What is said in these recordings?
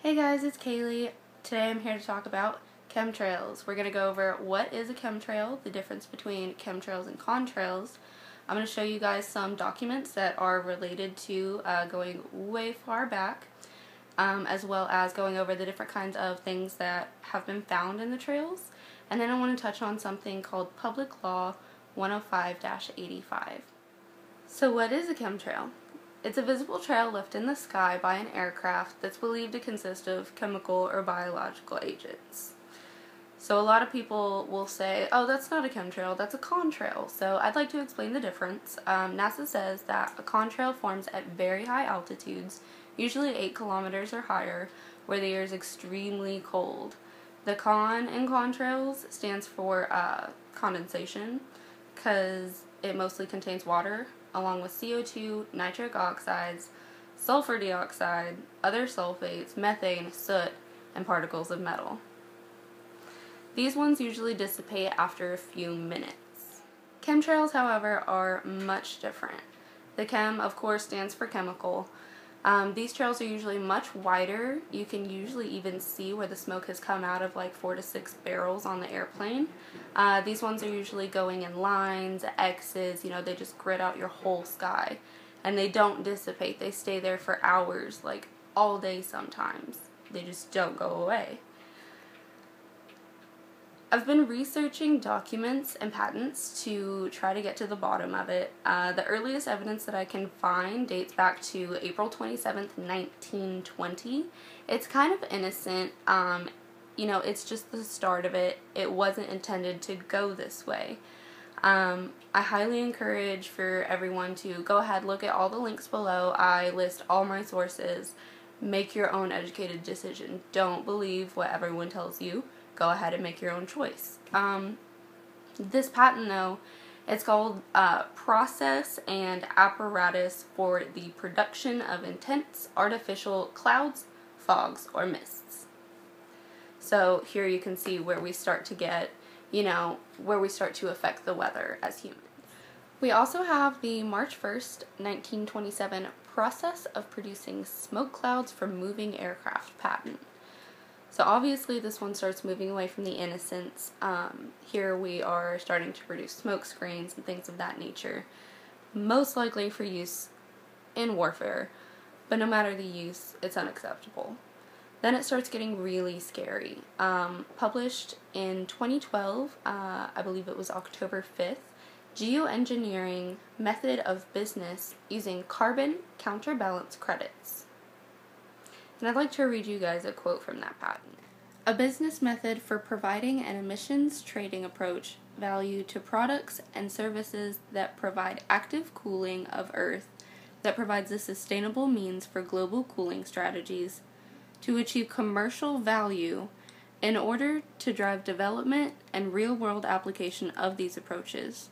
Hey guys, it's Kaylee. Today I'm here to talk about chemtrails. We're going to go over what is a chemtrail, the difference between chemtrails and contrails. I'm going to show you guys some documents that are related to going way far back, as well as going over the different kinds of things that have been found in the trails. And then I want to touch on something called Public Law 105-85. So what is a chemtrail? It's a visible trail left in the sky by an aircraft that's believed to consist of chemical or biological agents. So a lot of people will say, oh, that's not a chemtrail, that's a contrail. So I'd like to explain the difference. NASA says that a contrail forms at very high altitudes, usually 8 kilometers or higher, where the air is extremely cold. The con in contrails stands for condensation, because it mostly contains water, along with CO2, nitric oxides, sulfur dioxide, other sulfates, methane, soot, and particles of metal. These ones usually dissipate after a few minutes. Chemtrails, however, are much different. The chem, of course, stands for chemical. These trails are usually much wider. You can usually even see where the smoke has come out of, like 4 to 6 barrels on the airplane. These ones are usually going in lines, X's, they just grid out your whole sky. And they don't dissipate. They stay there for hours, like all day sometimes. They just don't go away. I've been researching documents and patents to try to get to the bottom of it. The earliest evidence that I can find dates back to April 27th, 1920. It's kind of innocent. It's just the start of it. It wasn't intended to go this way. I highly encourage for everyone to go ahead, look at all the links below. I list all my sources. Make your own educated decision. Don't believe what everyone tells you. Go ahead and make your own choice. This patent, though, it's called Process and Apparatus for the Production of Intense Artificial Clouds, Fogs, or Mists. So here you can see where we start to get, where we start to affect the weather as humans. We also have the March 1st, 1927 Process of Producing Smoke Clouds from Moving Aircraft patent. So obviously this one starts moving away from the innocence. Here we are starting to produce smoke screens and things of that nature, most likely for use in warfare, but no matter the use, it's unacceptable. Then it starts getting really scary. Published in 2012, I believe it was October 5th, Geoengineering Method of Business Using Carbon Counterbalance Credits. And I'd like to read you guys a quote from that patent. A business method for providing an emissions trading approach value to products and services that provide active cooling of Earth, that provides a sustainable means for global cooling strategies to achieve commercial value in order to drive development and real-world application of these approaches,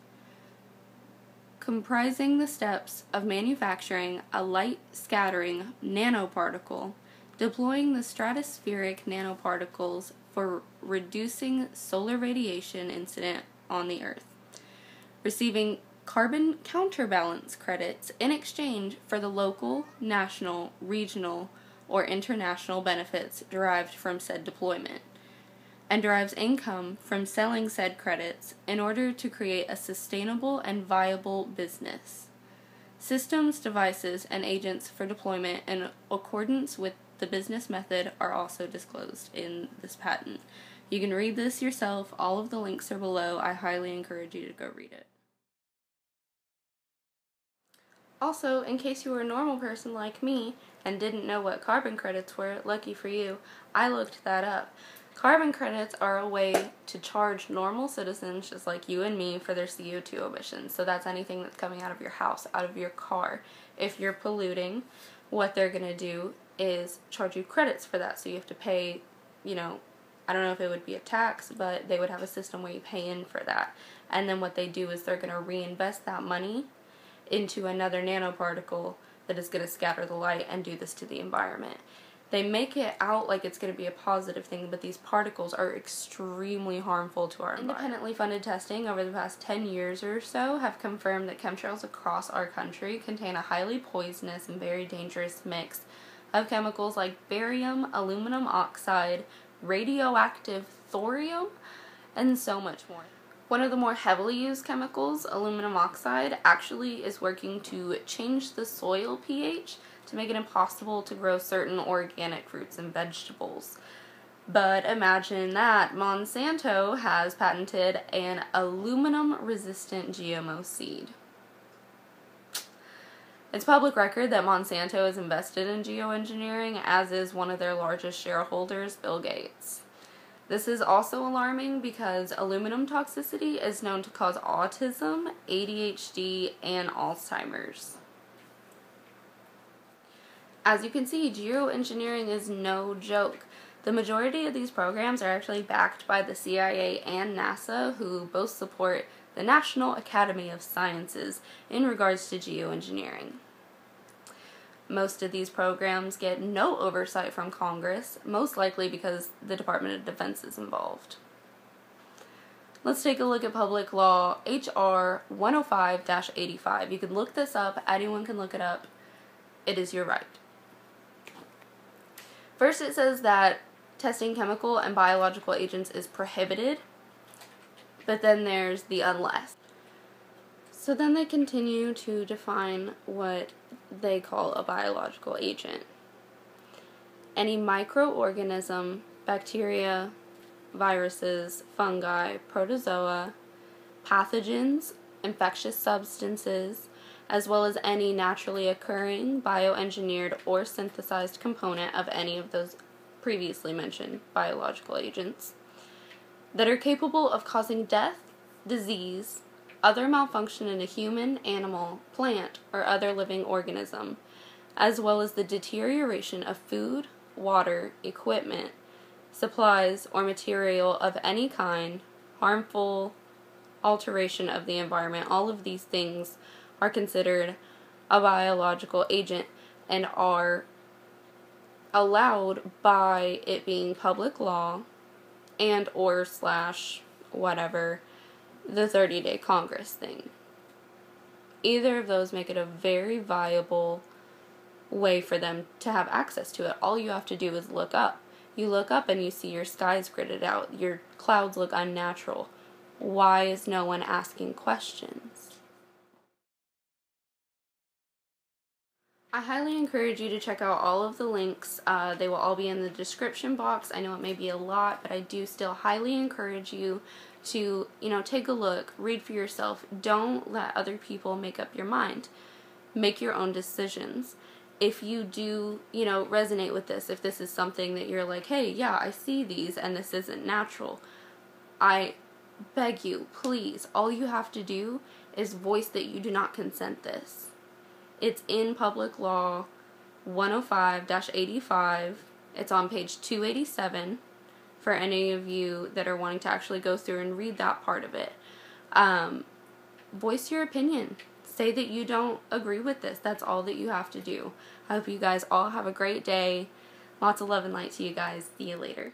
comprising the steps of manufacturing a light scattering nanoparticle, deploying the stratospheric nanoparticles for reducing solar radiation incident on the Earth, receiving carbon counterbalance credits in exchange for the local, national, regional, or international benefits derived from said deployment, and derives income from selling said credits in order to create a sustainable and viable business. Systems, devices, and agents for deployment in accordance with the business method are also disclosed in this patent. You can read this yourself. All of the links are below. I highly encourage you to go read it. Also, in case you were a normal person like me and didn't know what carbon credits were, lucky for you, I looked that up. Carbon credits are a way to charge normal citizens, just like you and me, for their CO2 emissions. So that's anything that's coming out of your house, out of your car. If you're polluting, what they're going to do is charge you credits for that. So you have to pay, I don't know if it would be a tax, but they would have a system where you pay in for that. And then what they do is they're going to reinvest that money into another nanoparticle that is going to scatter the light and do this to the environment. They make it out like it's going to be a positive thing, but these particles are extremely harmful to our environment. Independently funded testing over the past 10 years or so have confirmed that chemtrails across our country contain a highly poisonous and very dangerous mix of chemicals like barium, aluminum oxide, radioactive thorium, and so much more. One of the more heavily used chemicals, aluminum oxide, actually is working to change the soil pH to make it impossible to grow certain organic fruits and vegetables. But imagine that Monsanto has patented an aluminum-resistant GMO seed. It's public record that Monsanto is invested in geoengineering, as is one of their largest shareholders, Bill Gates. This is also alarming because aluminum toxicity is known to cause autism, ADHD, and Alzheimer's. As you can see, geoengineering is no joke. The majority of these programs are actually backed by the CIA and NASA, who both support the National Academy of Sciences in regards to geoengineering. Most of these programs get no oversight from Congress, most likely because the Department of Defense is involved. Let's take a look at Public Law HR 105-85. You can look this up, anyone can look it up. It is your right. First, it says that testing chemical and biological agents is prohibited, but then there's the unless. So then they continue to define what they call a biological agent. Any microorganism, bacteria, viruses, fungi, protozoa, pathogens, infectious substances, as well as any naturally occurring, bioengineered, or synthesized component of any of those previously mentioned biological agents that are capable of causing death, disease, other malfunction in a human, animal, plant, or other living organism, as well as the deterioration of food, water, equipment, supplies, or material of any kind, harmful alteration of the environment. All of these things are considered a biological agent and are allowed by it being public law and or / whatever the 30-day Congress thing. Either of those make it a very viable way for them to have access to it. All you have to do is look up. You look up and you see your skies gridded out. Your clouds look unnatural. Why is no one asking questions? I highly encourage you to check out all of the links. They will all be in the description box. I know it may be a lot, but I do still highly encourage you to, take a look, read for yourself. Don't let other people make up your mind. Make your own decisions. If you do, resonate with this, if this is something that you're like, hey, yeah, I see these and this isn't natural, I beg you, please, all you have to do is voice that you do not consent this. It's in Public Law 105-85. It's on page 287 for any of you that are wanting to actually go through and read that part of it. Voice your opinion. Say that you don't agree with this. That's all that you have to do. I hope you guys all have a great day. Lots of love and light to you guys. See you later.